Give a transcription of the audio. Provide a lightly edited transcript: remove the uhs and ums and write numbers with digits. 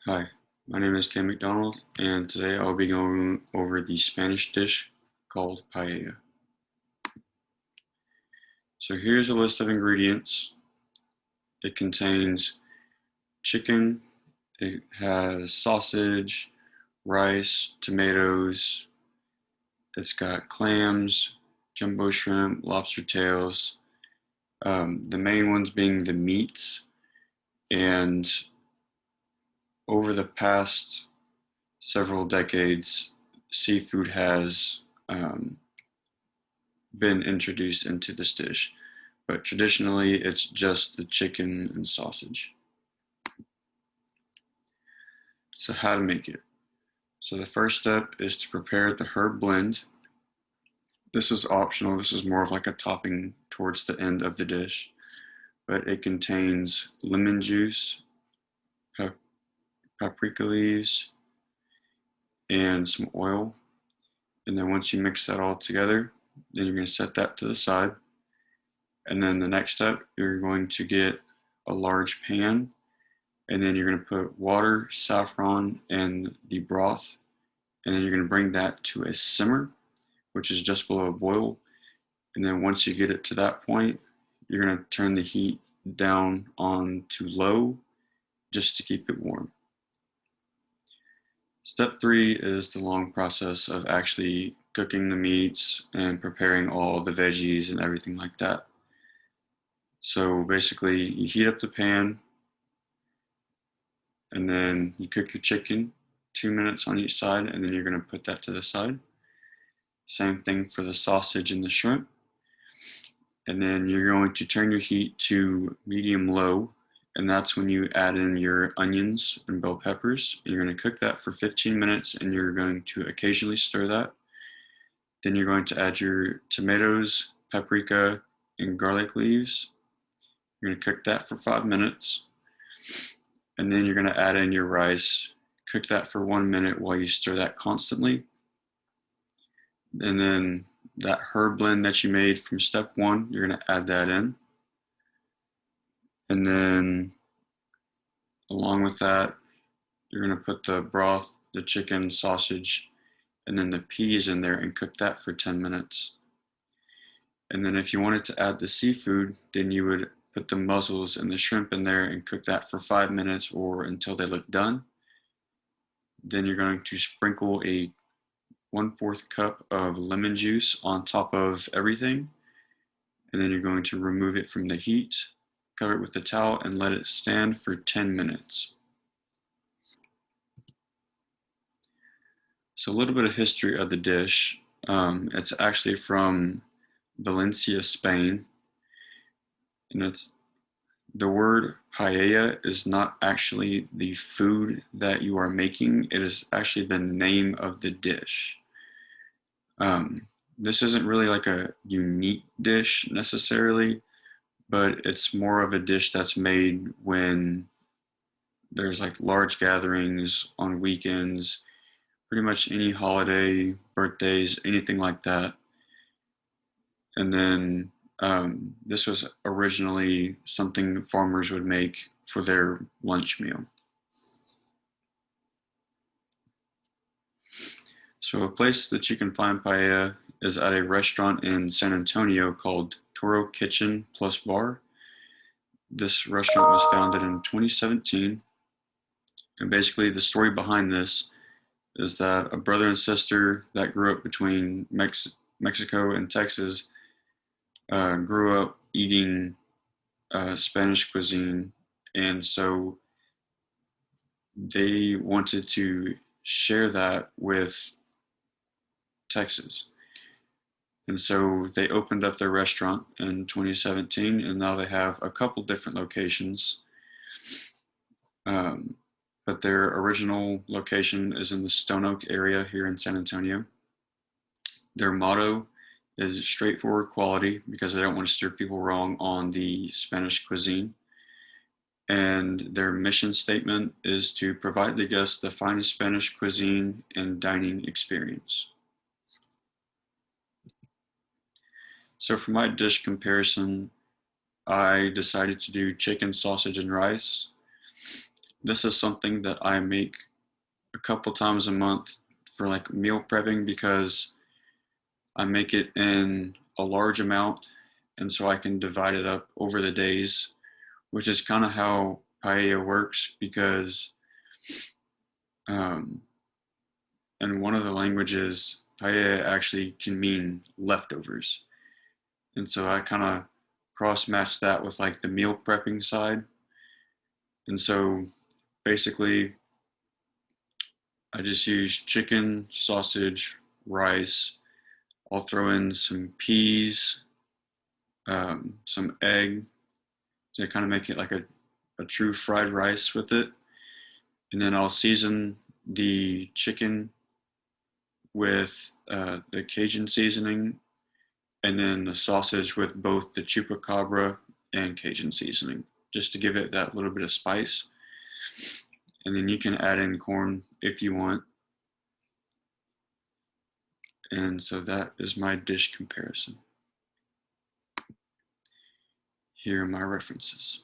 Hi, my name is McDonald, and today I'll be going over the Spanish dish called paella. So here's a list of ingredients. It contains chicken, it has sausage, rice, tomatoes, it's got clams, jumbo shrimp, lobster tails, the main ones being the meats, and over the past several decades, seafood has been introduced into this dish, but traditionally it's just the chicken and sausage. So how to make it. So the first step is to prepare the herb blend. This is optional, this is more of like a topping towards the end of the dish, but it contains lemon juice, paprika leaves, and some oil. And then once you mix that all together, then you're going to set that to the side. And then the next step, you're going to get a large pan, and then you're going to put water, saffron, and the broth, and then you're going to bring that to a simmer, which is just below a boil. And then once you get it to that point, you're going to turn the heat down on to low just to keep it warm. Step 3 is the long process of actually cooking the meats and preparing all the veggies and everything like that. So basically, you heat up the pan, and then you cook your chicken 2 minutes on each side, and then you're going to put that to the side. Same thing for the sausage and the shrimp. And then you're going to turn your heat to medium low, and that's when you add in your onions and bell peppers. You're going to cook that for 15 minutes, and you're going to occasionally stir that. Then you're going to add your tomatoes, paprika, and garlic leaves. You're going to cook that for 5 minutes. And then you're going to add in your rice. Cook that for 1 minute while you stir that constantly. And then that herb blend that you made from step 1, you're going to add that in. And then along with that, you're going to put the broth, the chicken, sausage, and then the peas in there and cook that for 10 minutes. And then if you wanted to add the seafood, then you would put the mussels and the shrimp in there and cook that for 5 minutes or until they look done. Then you're going to sprinkle a 1/4 cup of lemon juice on top of everything. And then you're going to remove it from the heat, cover it with a towel, and let it stand for 10 minutes. So a little bit of history of the dish. It's actually from Valencia, Spain. And it's the word paella is not actually the food that you are making. It is actually the name of the dish. This isn't really like a unique dish necessarily, but it's more of a dish that's made when there's like large gatherings on weekends, pretty much any holiday, birthdays, anything like that. And then this was originally something farmers would make for their lunch meal. So a place that you can find paella is at a restaurant in San Antonio called Toro Kitchen Plus Bar. This restaurant was founded in 2017. And basically the story behind this is that a brother and sister that grew up between Mexico and Texas grew up eating Spanish cuisine, and so they wanted to share that with Texas. And so they opened up their restaurant in 2017, and now they have a couple different locations. But their original location is in the Stone Oak area here in San Antonio. Their motto is straightforward quality because they don't want to steer people wrong on the Spanish cuisine. And their mission statement is to provide the guests the finest Spanish cuisine and dining experience. So for my dish comparison, I decided to do chicken, sausage, and rice. This is something that I make a couple times a month for like meal prepping because I make it in a large amount and so I can divide it up over the days, which is kind of how paella works because um, in one of the languages, paella actually can mean leftovers. And so I kind of cross match that with like the meal prepping side. And so basically, I just use chicken, sausage, rice. I'll throw in some peas, some egg to kind of make it like a true fried rice with it. And then I'll season the chicken with the Cajun seasoning, and then the sausage with both the chupacabra and Cajun seasoning, just to give it that little bit of spice. And then you can add in corn if you want. And so that is my dish comparison. Here are my references.